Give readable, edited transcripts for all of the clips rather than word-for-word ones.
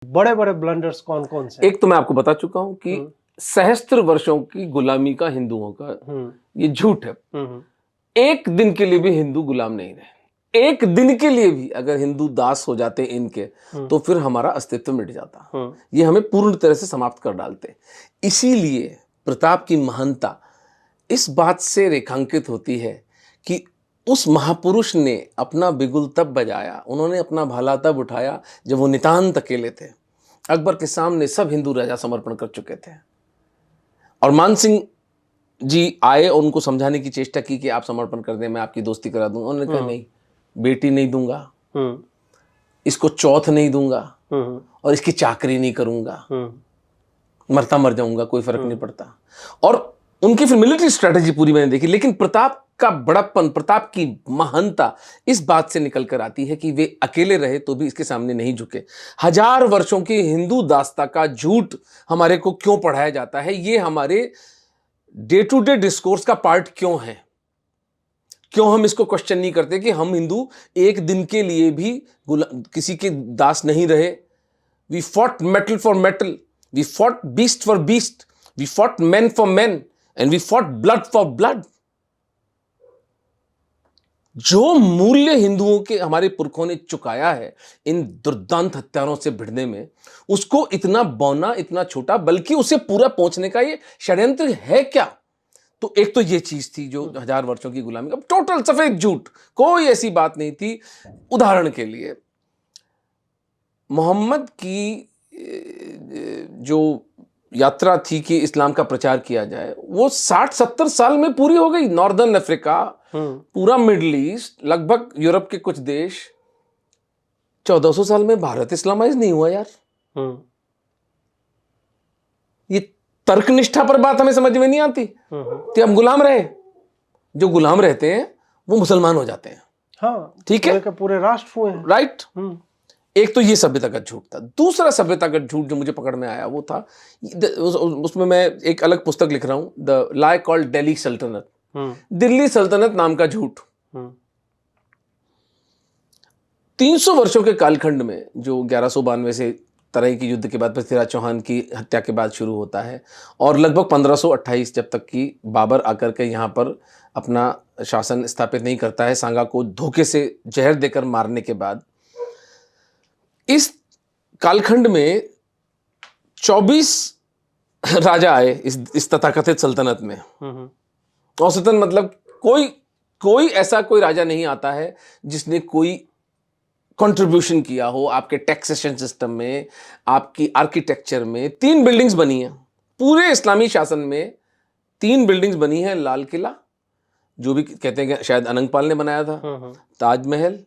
बड़े बड़े ब्लंडर्स कौन कौन से? एक तो मैं आपको बता चुका हूं कि सहस्त्र वर्षों की गुलामी का हिंदुओं का ये झूठ है। एक दिन के लिए भी हिंदू गुलाम नहीं रहे। एक दिन के लिए भी अगर हिंदू दास हो जाते इनके तो फिर हमारा अस्तित्व मिट जाता। ये हमें पूर्ण तरह से समाप्त कर डालते। इसीलिए प्रताप की महानता इस बात से रेखांकित होती है कि उस महापुरुष ने अपना बिगुल तब बजाया, उन्होंने अपना भाला तब उठाया जब वो नितांत अकेले थे। अकबर के सामने सब हिंदू राजा समर्पण कर चुके थे और मान सिंह जी आए और उनको समझाने की चेष्टा की कि आप समर्पण कर दें, मैं आपकी दोस्ती करा दूंगा। उन्होंने कहा नहीं, बेटी नहीं दूंगा, इसको चौथ नहीं दूंगा और इसकी चाकरी नहीं करूंगा, मरता मर जाऊंगा, कोई फर्क नहीं पड़ता। और उनकी फिर मिलिट्री स्ट्रेटेजी पूरी मैंने देखी। लेकिन प्रताप का बड़प्पन, प्रताप की महानता इस बात से निकल कर आती है कि वे अकेले रहे तो भी इसके सामने नहीं झुके। 1000 वर्षों की हिंदू दास्ता का झूठ हमारे को क्यों पढ़ाया जाता है, ये हमारे डे टू डे डिस्कोर्स का पार्ट क्यों है? क्यों हम इसको क्वेश्चन नहीं करते कि हम हिंदू एक दिन के लिए भी किसी के दास नहीं रहे? We fought metal for metal, we fought beast for beast, we fought man for man and we fought blood for blood. जो मूल्य हिंदुओं के हमारे पुरखों ने चुकाया है इन दुर्दांत हत्यारों से भिड़ने में, उसको इतना बौना, इतना छोटा, बल्कि उसे पूरा पहुंचने का ये षड्यंत्र है क्या? तो एक तो ये चीज थी जो 1000 वर्षों की गुलामी का टोटल सफेद झूठ, कोई ऐसी बात नहीं थी। उदाहरण के लिए मोहम्मद की जो यात्रा थी कि इस्लाम का प्रचार किया जाए, वो 60-70 साल में पूरी हो गई। नॉर्दर्न अफ्रीका, पूरा मिडिल ईस्ट, लगभग यूरोप के कुछ देश, 1400 साल में भारत इस्लामाइज नहीं हुआ यार। ये तर्कनिष्ठा पर बात हमें समझ में नहीं आती कि हम गुलाम रहे। जो गुलाम रहते हैं वो मुसलमान हो जाते हैं। हाँ, ठीक है, पूरे राष्ट्र हुए हैं। राइट। एक तो ये सभ्यता का झूठ था। दूसरा सभ्यता का झूठ जो मुझे पकड़ में आया वो था, उसमें मैं एक अलग पुस्तक लिख रहा हूं, द लाई कॉल्ड दिल्ली सल्तनत, दिल्ली सल्तनत नाम का झूठ। 300 वर्षों के कालखंड में, जो 1192 से तराई की युद्ध के बाद पृथ्वीराज चौहान की हत्या के बाद शुरू होता है और लगभग 1528 जब तक कि बाबर आकर के यहाँ पर अपना शासन स्थापित नहीं करता है, सांगा को धोखे से जहर देकर मारने के बाद, इस कालखंड में 24 राजा आए इस तथाकथित सल्तनत में। औसतन मतलब कोई ऐसा कोई राजा नहीं आता है जिसने कोई कंट्रीब्यूशन किया हो आपके टैक्सेशन सिस्टम में, आपकी आर्किटेक्चर में। 3 बिल्डिंग्स बनी हैं पूरे इस्लामी शासन में, 3 बिल्डिंग्स बनी हैं। लाल किला, जो भी कहते हैं कि शायद अनंगपाल ने बनाया था, ताजमहल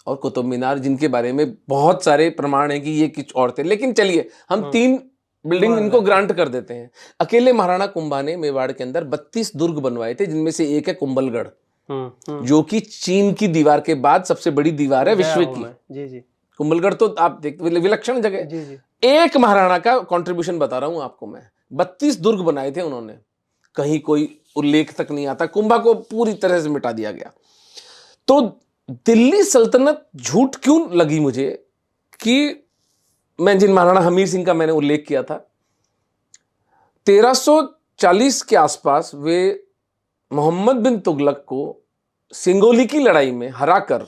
और कुतुब मीनार, जिनके बारे में बहुत सारे प्रमाण हैं कि ये कुछ और थे। लेकिन चलिए हम 3 बिल्डिंग इनको ग्रांट कर देते हैं। अकेले महाराणा कुंभा ने मेवाड़ के अंदर 32 दुर्ग बनवाए थे, जिनमें से एक है कुंभलगढ़, जो कि चीन की दीवार के बाद सबसे बड़ी दीवार है विश्व की। जी जी, कुंभलगढ़ तो आप देख, विलक्षण जगह। जी जी। एक महाराणा का कंट्रीब्यूशन बता रहा हूं आपको मैं, 32 दुर्ग बनाए थे उन्होंने, कहीं कोई उल्लेख तक नहीं आता। कुंभा को पूरी तरह से मिटा दिया गया। तो दिल्ली सल्तनत झूठ क्यों लगी मुझे कि मैं जिन महाराणा हमीर सिंह का मैंने उल्लेख किया था, 1340 के आसपास वे मोहम्मद बिन तुगलक को सिंगोली की लड़ाई में हराकर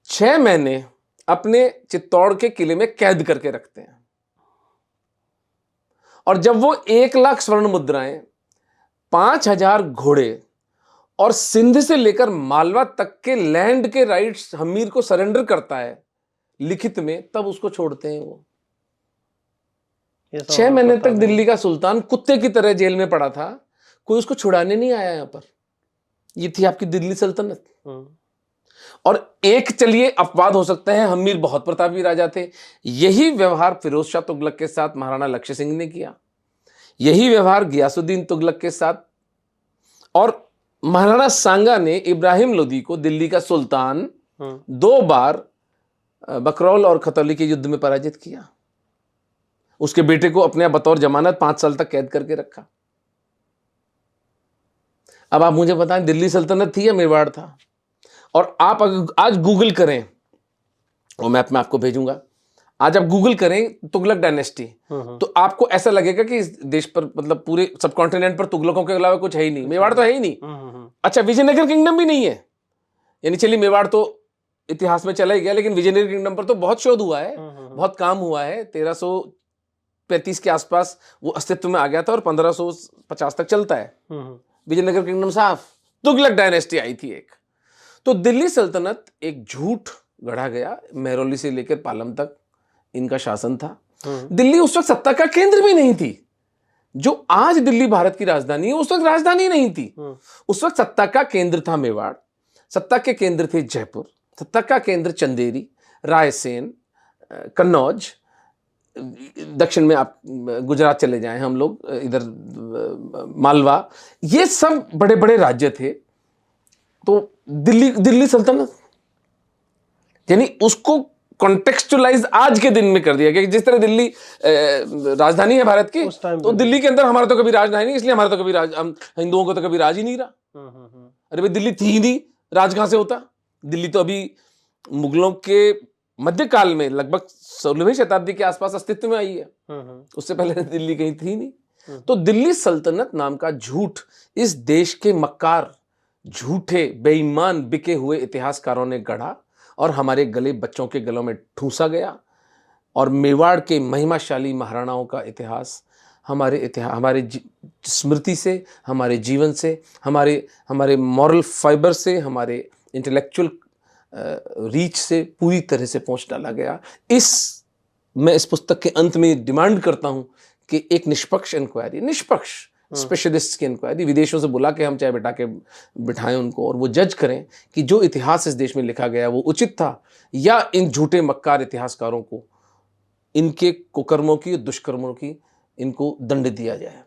6 महीने अपने चित्तौड़ के किले में कैद करके रखते हैं। और जब वो 1 लाख स्वर्ण मुद्राएं, 5000 घोड़े और सिंध से लेकर मालवा तक के लैंड के राइट्स हमीर को सरेंडर करता है लिखित में, तब उसको छोड़ते हैं। वो 6 महीने तक दिल्ली का सुल्तान कुत्ते की तरह जेल में पड़ा था, कोई उसको छुड़ाने नहीं आया यहां पर। ये थी आपकी दिल्ली सल्तनत। और एक चलिए अपवाद हो सकते हैं, हमीर बहुत प्रतापी राजा थे। यही व्यवहार फिरोज शाह तुगलक के साथ महाराणा लक्ष्य सिंह ने किया, यही व्यवहार गियासुद्दीन तुगलक के साथ, और महाराणा सांगा ने इब्राहिम लोदी को, दिल्ली का सुल्तान, 2 बार बकरौल और खतौली के युद्ध में पराजित किया। उसके बेटे को अपने बतौर जमानत 5 साल तक कैद करके रखा। अब आप मुझे बताएं, दिल्ली सल्तनत थी या मेवाड़ था? और आप आज गूगल करें, और मैप में आपको भेजूंगा, आज आप गूगल करें तुगलक डायनेस्टी तो आपको ऐसा लगेगा कि इस देश पर मतलब पूरे सब कॉन्टिनेंट पर तुगलकों के अलावा कुछ है ही नहीं, मेवाड़ तो है ही नहीं। अच्छा, विजयनगर किंगडम भी नहीं है, यानी चलिए मेवाड़ तो इतिहास में चला ही गया, लेकिन विजयनगर किंगडम पर तो बहुत शोध हुआ है, बहुत काम हुआ है। 1335 के आसपास वो अस्तित्व में आ गया था और 1550 तक चलता है विजयनगर किंगडम साफ। तुगलक डायनेस्टी आई थी एक। तो दिल्ली सल्तनत एक झूठ गढ़ा गया, मेहरौली से लेकर पालम तक इनका शासन था। दिल्ली उस वक्त सत्ता का केंद्र भी नहीं थी। जो आज दिल्ली भारत की राजधानी है उस वक्त राजधानी नहीं थी। उस वक्त सत्ता का केंद्र था मेवाड़, सत्ता के केंद्र थे जयपुर, सत्ता का केंद्र चंदेरी, रायसेन, कन्नौज, दक्षिण में आप गुजरात चले जाएं, हम लोग इधर मालवा, ये सब बड़े बड़े राज्य थे। तो दिल्ली सल्तनत यानी उसको कॉन्टेक्सचुअलाइज आज के दिन में कर दिया गया कि जिस तरह दिल्ली राजधानी है भारत की, तो दिल्ली के अंदर हमारा तो कभी राजधानी नहीं, इसलिए हमारा तो कभी हम हिंदुओं को तो कभी राज ही नहीं रहा। अरे भाई दिल्ली थी ही नहीं, राज कहां से होता? दिल्ली तो अभी मुगलों के मध्यकाल में लगभग 16वीं शताब्दी के आसपास अस्तित्व में आई है, उससे पहले दिल्ली कहीं थी नहीं। तो दिल्ली सल्तनत नाम का झूठ इस देश के मक्कार, झूठे, बेईमान, बिके हुए इतिहासकारों ने गढ़ा और हमारे गले बच्चों के गलों में ठूंसा गया। और मेवाड़ के महिमाशाली महाराणाओं का इतिहास हमारे स्मृति से, हमारे जीवन से, हमारे मॉरल फाइबर से, हमारे इंटेलेक्चुअल रीच से पूरी तरह से पोंछ डाला गया। मैं इस पुस्तक के अंत में डिमांड करता हूं कि एक निष्पक्ष इंक्वायरी, निष्पक्ष स्पेशलिस्ट की इंक्वायरी, विदेशों से बुला के हम चाहे बिठाएं उनको, और वो जज करें कि जो इतिहास इस देश में लिखा गया वो उचित था या इन झूठे मक्कार इतिहासकारों को इनके कुकर्मों की, दुष्कर्मों की इनको दंड दिया जाए।